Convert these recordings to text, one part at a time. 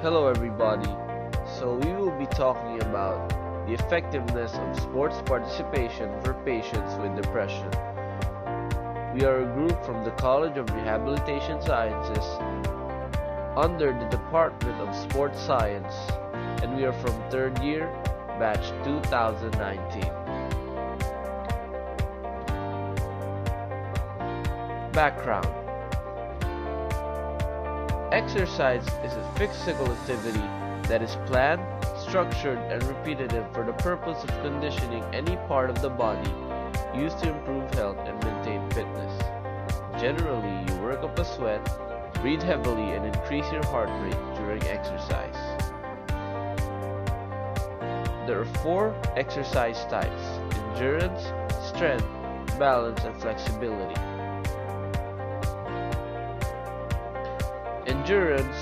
Hello everybody. So we will be talking about the effectiveness of sports participation for patients with depression. We are a group from the College of Rehabilitation Sciences under the Department of Sports Science, and we are from 3rd year, batch 2019. Background. Exercise is a physical activity that is planned, structured, and repetitive for the purpose of conditioning any part of the body used to improve health and maintain fitness. Generally, you work up a sweat, breathe heavily, and increase your heart rate during exercise. There are 4 exercise types: endurance, strength, balance, and flexibility. Endurance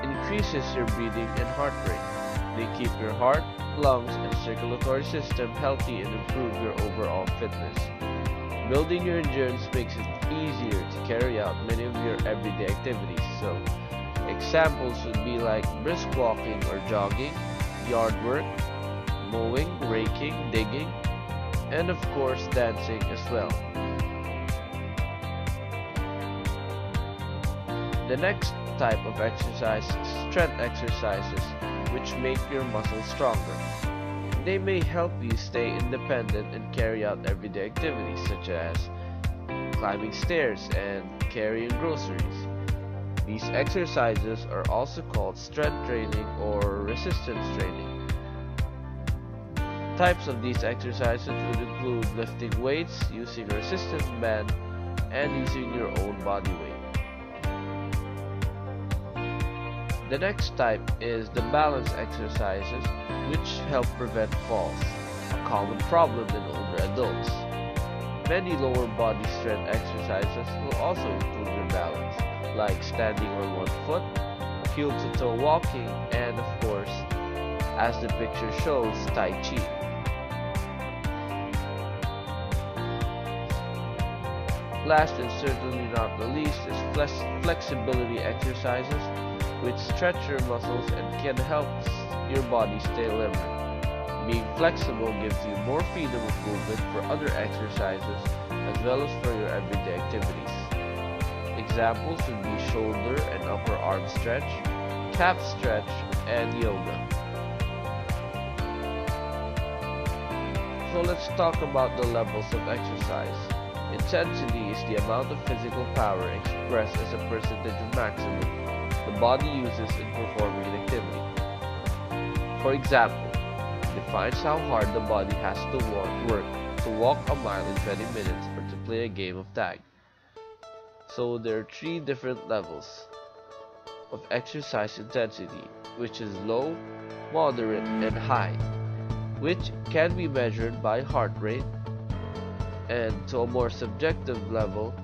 increases your breathing and heart rate. They keep your heart, lungs, and circulatory system healthy and improve your overall fitness. Building your endurance makes it easier to carry out many of your everyday activities. So, examples would be like brisk walking or jogging, yard work, mowing, raking, digging, and of course dancing as well. The next type of exercise is strength exercises, which make your muscles stronger. They may help you stay independent and carry out everyday activities such as climbing stairs and carrying groceries. These exercises are also called strength training or resistance training. Types of these exercises would include lifting weights, using a resistance band, and using your own body weight. The next type is the balance exercises, which help prevent falls, a common problem in older adults. Many lower body strength exercises will also improve your balance, like standing on one foot, heel-to-toe walking, and of course, as the picture shows, Tai Chi. Last and certainly not the least is flexibility exercises, which stretch your muscles and can help your body stay limber. Being flexible gives you more freedom of movement for other exercises as well as for your everyday activities. Examples would be shoulder and upper arm stretch, calf stretch, and yoga. So let's talk about the levels of exercise. Intensity is the amount of physical power expressed as a percentage of maximum the body uses in performing an activity. For example, it defines how hard the body has to work to walk a mile in 20 minutes or to play a game of tag. So there are 3 different levels of exercise intensity, which is low, moderate, and high, which can be measured by heart rate, and to a more subjective level,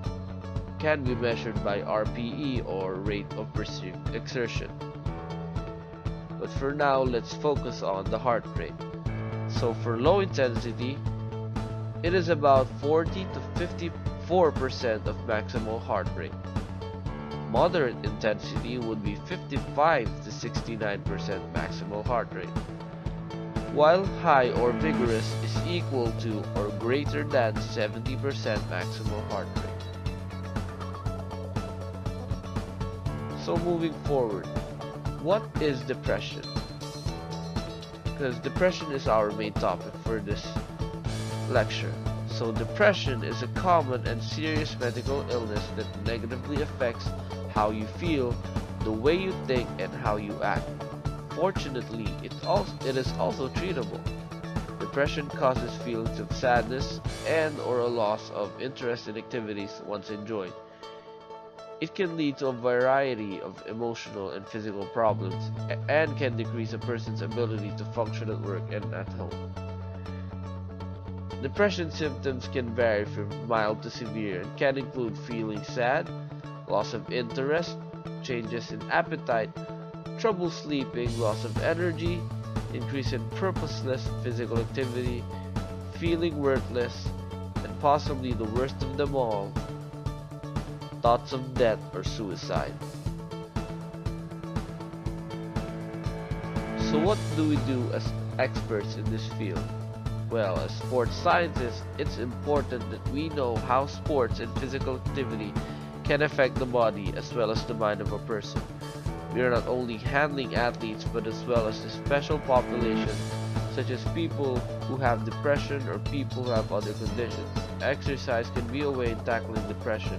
can be measured by RPE or rate of perceived exertion. But for now, let's focus on the heart rate. So for low intensity, it is about 40 to 54% of maximal heart rate. Moderate intensity would be 55 to 69% maximal heart rate, while high or vigorous is equal to or greater than 70% maximal heart rate. So moving forward, what is depression? Because depression is our main topic for this lecture. So depression is a common and serious medical illness that negatively affects how you feel, the way you think, and how you act. Fortunately, it is also treatable. Depression causes feelings of sadness and or a loss of interest in activities once enjoyed. It can lead to a variety of emotional and physical problems and can decrease a person's ability to function at work and at home. Depression symptoms can vary from mild to severe and can include feeling sad, loss of interest, changes in appetite, trouble sleeping, loss of energy, increase in purposeless physical activity, feeling worthless, and possibly the worst of them all, thoughts of death or suicide. So what do we do as experts in this field? Well, as sports scientists, it's important that we know how sports and physical activity can affect the body as well as the mind of a person. We are not only handling athletes but as well as the special population such as people who have depression or people who have other conditions. Exercise can be a way in tackling depression,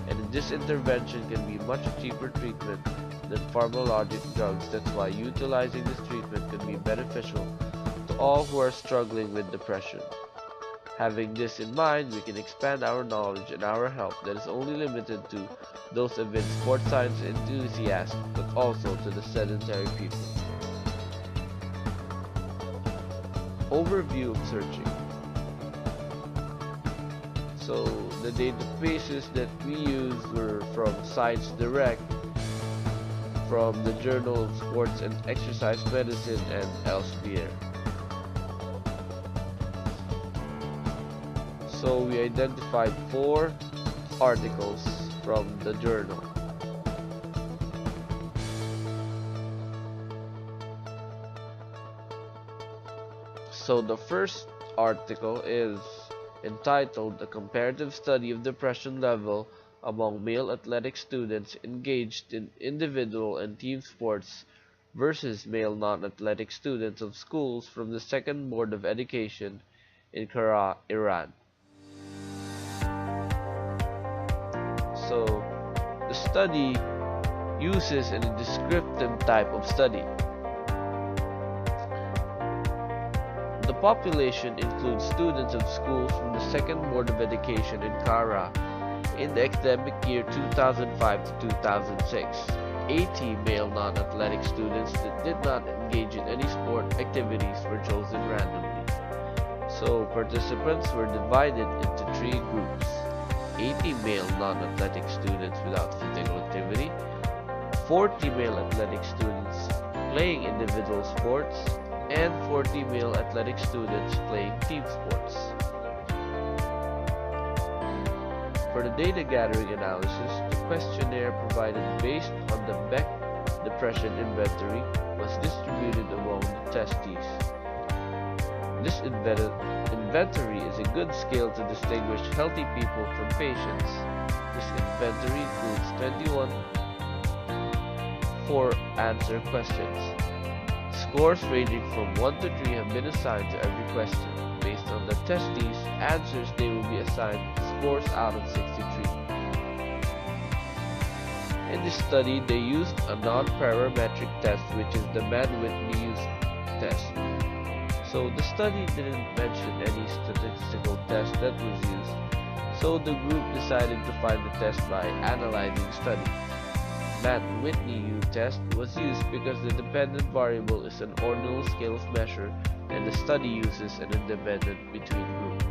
and this intervention can be much cheaper treatment than pharmacologic drugs. That's why utilizing this treatment can be beneficial to all who are struggling with depression. Having this in mind, we can expand our knowledge and our help that is only limited to those avid sports science enthusiasts, but also to the sedentary people. Overview of searching. So the databases that we used were from Science Direct, from the Journal of Sports and Exercise Medicine, and elsewhere. So we identified 4 articles from the journal. So the first article is entitled "A Comparative Study of Depression Level Among Male Athletic Students Engaged in Individual and Team Sports versus Male Non-Athletic Students of Schools from the Second Board of Education in Qara, Iran." So the study uses a descriptive type of study. The population includes students of schools from the Second Board of Education in Qara in the academic year 2005 to 2006. 80 male non-athletic students that did not engage in any sport activities were chosen randomly. So participants were divided into 3 groups: 80 male non-athletic students without physical activity, 40 male athletic students playing individual sports, and 40 male athletic students playing team sports. For the data gathering analysis, the questionnaire provided based on the Beck Depression Inventory was distributed among the testees. This inventory is a good scale to distinguish healthy people from patients. This inventory includes 21 4-answer questions. Scores ranging from 1 to 3 have been assigned to every question. Based on the testees' answers, they will be assigned scores out of 63. In this study, they used a non-parametric test, which is the Mann-Whitney test. So the study didn't mention any statistical test that was used, so the group decided to find the test by analyzing the study. Mann-Whitney test was used because the dependent variable is an ordinal scale of measure and the study uses an independent between group.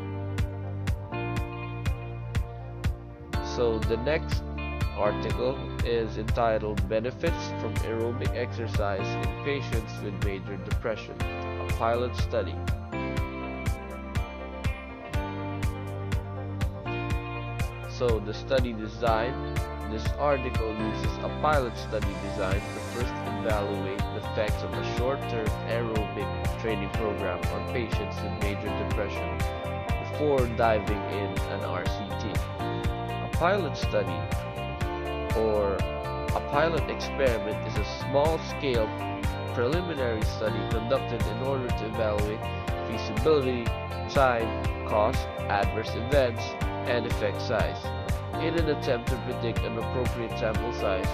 So the next article is entitled "Benefits from Aerobic Exercise in Patients with Major Depression, a Pilot Study." So the study design. This article uses a pilot study design to first evaluate the effects of a short-term aerobic training program on patients with major depression before diving in an RCT. A pilot study, or a pilot experiment, is a small-scale preliminary study conducted in order to evaluate feasibility, time, cost, adverse events, and effect size, in an attempt to predict an appropriate sample size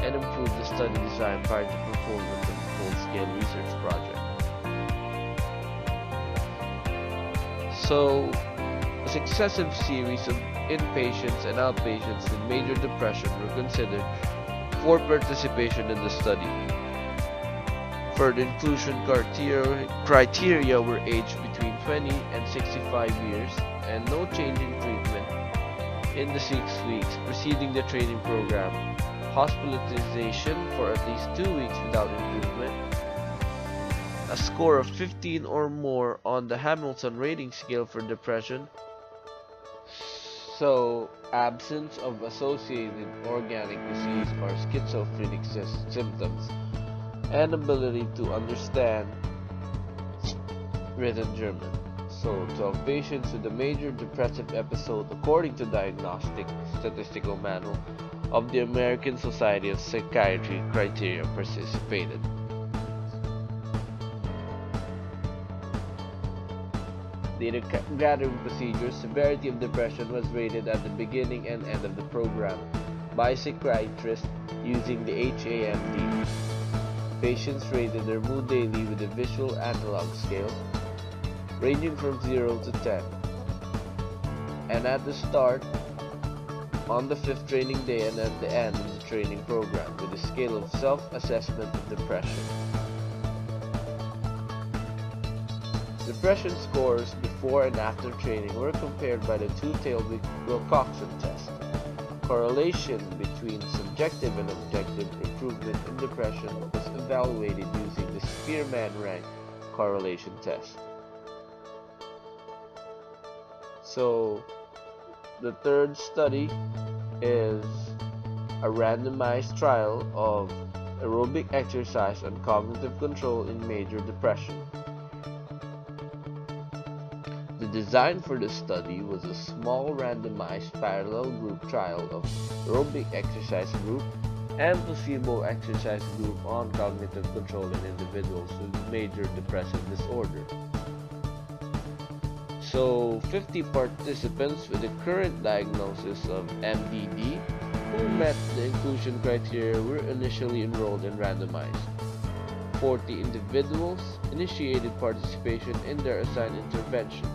and improve the study design prior to performance of a full-scale research project. So, a successive series of inpatients and outpatients with major depression were considered for participation in the study. For the inclusion criteria were aged between 20 and 65 years and no change in treatment in the 6 weeks preceding the training program, hospitalization for at least 2 weeks without improvement, a score of 15 or more on the Hamilton rating scale for depression, so absence of associated organic disease or schizophrenic symptoms, and ability to understand written German. So, 12 patients with a major depressive episode according to Diagnostic Statistical Manual of the American Society of Psychiatry criteria participated. Data gathering procedures. Severity of depression was rated at the beginning and end of the program by psychiatrists using the HAM-D. Patients rated their mood daily with a visual analog scale ranging from 0 to 10. And at the start, on the 5th training day, and at the end of the training program with a scale of self-assessment of depression. Depression scores before and after training were compared by the two-tailed Wilcoxon test. Correlation between subjective and objective improvement in depression was evaluated using the Spearman-Rank correlation test. So, the third study is a randomized trial of aerobic exercise and cognitive control in major depression. The design for this study was a small randomized parallel group trial of aerobic exercise group and placebo exercise group on cognitive control in individuals with major depressive disorder. So, 50 participants with a current diagnosis of MDD who met the inclusion criteria were initially enrolled and randomized. 40 individuals initiated participation in their assigned intervention,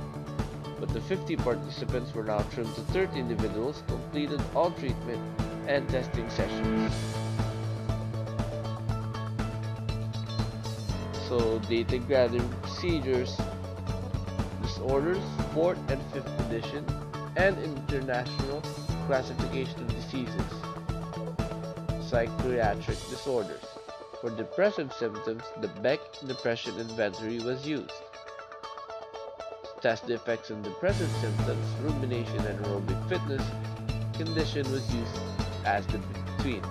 but the 50 participants were now trimmed to 30 individuals completed all treatment and testing sessions. So, data gathering procedures. Disorders, 4th and 5th edition, and International Classification of Diseases. Psychiatric disorders. For depressive symptoms, the Beck Depression Inventory was used. To test the effects on depressive symptoms, rumination and aerobic fitness condition was used as the between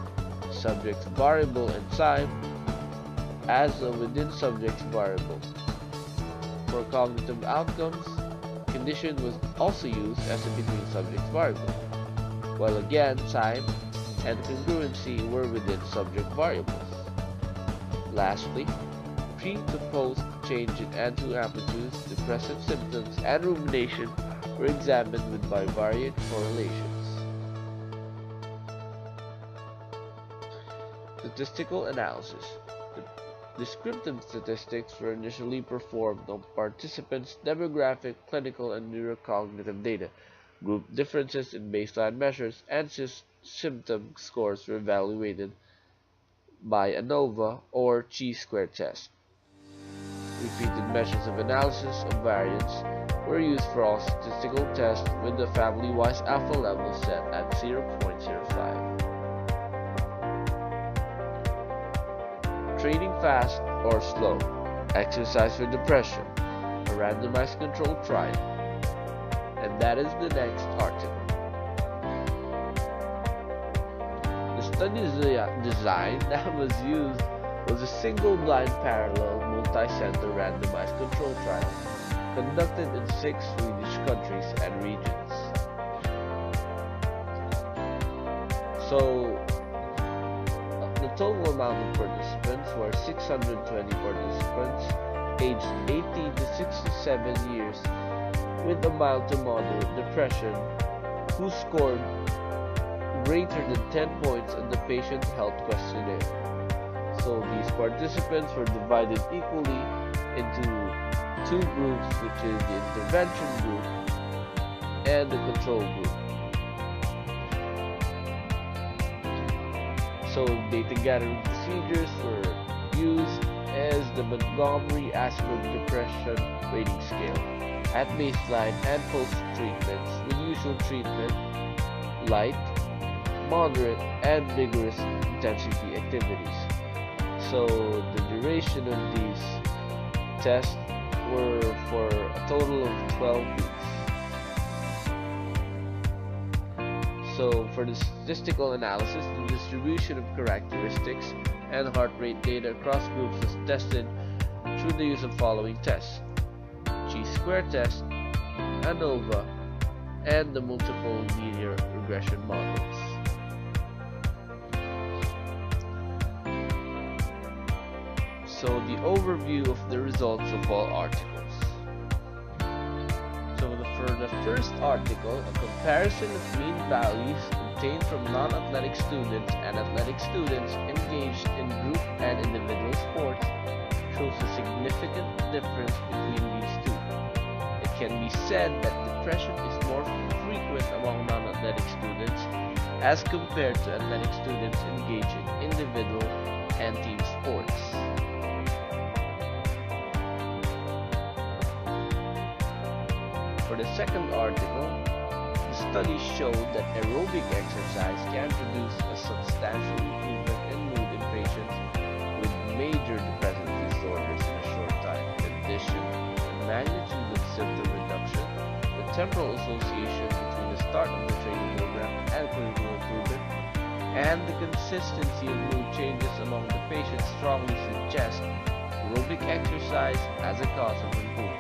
subjects variable and time as a within subjects variable. For cognitive outcomes, condition was also used as a between subjects variable, while again time and congruency were within subject variables. Lastly, pre to post change in Antu amplitudes, depressive symptoms, and rumination were examined with bivariate correlations. Statistical analysis. Descriptive statistics were initially performed on participants' demographic, clinical, and neurocognitive data. Group differences in baseline measures and symptom scores were evaluated by ANOVA or chi-square test. Repeated measures of analysis of variance were used for all statistical tests with the family-wise alpha level set at 0.05. Training fast or slow. Exercise for depression. A randomized controlled trial. And that is the next article. The study's design that was used was a single-blind parallel multi-center randomized controlled trial conducted in 6 Swedish countries and regions. So, the total amount of participants were 620 participants aged 18 to 67 years with a mild to moderate depression who scored greater than 10 points on the patient health questionnaire. So these participants were divided equally into 2 groups, which is the intervention group and the control group. So data gathering procedures were used as the Montgomery-Åsberg Depression Rating Scale at baseline and post-treatments with usual treatment, light, moderate, and vigorous intensity activities. So the duration of these tests were for a total of 12 weeks. So for the statistical analysis, the distribution of characteristics and heart rate data across groups was tested through the use of following tests: chi-square test, ANOVA, and the multiple linear regression models. So the overview of the results of all articles. So for the first article, a comparison of mean values obtained from non-athletic students and athletic students engaged in group and individual sports shows a significant difference between these two. It can be said that depression is more frequent among non-athletic students as compared to athletic students engaged in individual and team sports. For the second article, the study showed that aerobic exercise can produce a substantial improvement in mood in patients with major depressive disorders in a short time. In addition, the magnitude of symptom reduction, the temporal association between the start of the training program and clinical improvement, and the consistency of mood changes among the patients strongly suggest aerobic exercise as a cause of improvement.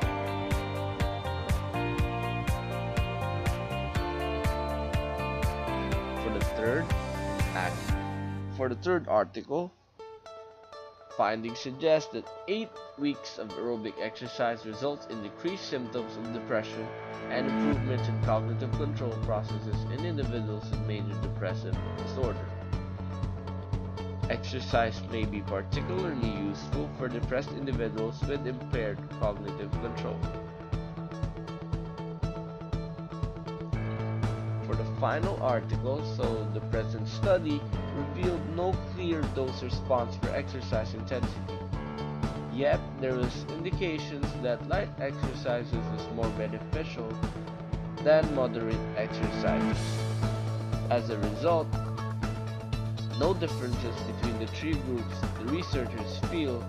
For the third article, findings suggest that 8 weeks of aerobic exercise results in decreased symptoms of depression and improvements in cognitive control processes in individuals with major depressive disorder. Exercise may be particularly useful for depressed individuals with impaired cognitive control. For the final article, so the present study revealed no clear dose response for exercise intensity. Yet, there was indications that light exercises was more beneficial than moderate exercises. As a result, no differences between the three groups. The researchers feel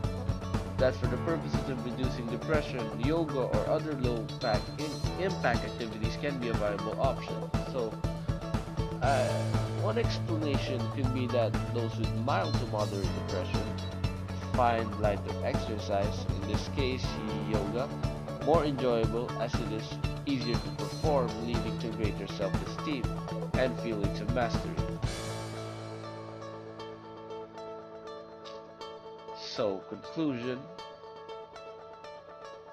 that for the purposes of reducing depression, yoga or other low-impact activities can be a viable option. So, one explanation could be that those with mild to moderate depression find lighter exercise, in this case yoga, more enjoyable as it is easier to perform, leading to greater self-esteem and feelings of mastery. So, conclusion: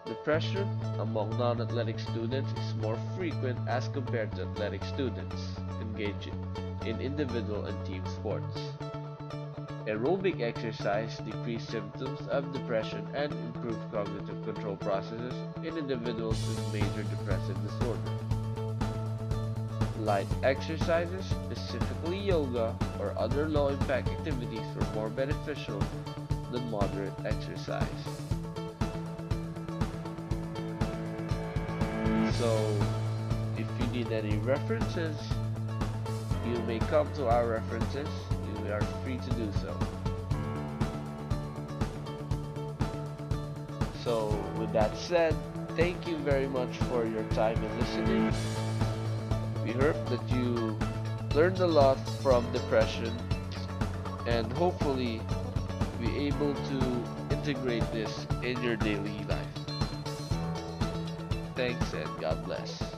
depression among non-athletic students is more frequent as compared to athletic students engaged in individual and team sports. Aerobic exercise decreased symptoms of depression and improved cognitive control processes in individuals with major depressive disorder. Light exercises, specifically yoga or other low-impact activities, were more beneficial than moderate exercise. So, if you need any references, you may come to our references. You are free to do so. So, with that said, thank you very much for your time in listening. We hope that you learned a lot from depression and hopefully be able to integrate this in your daily life. Thanks and God bless.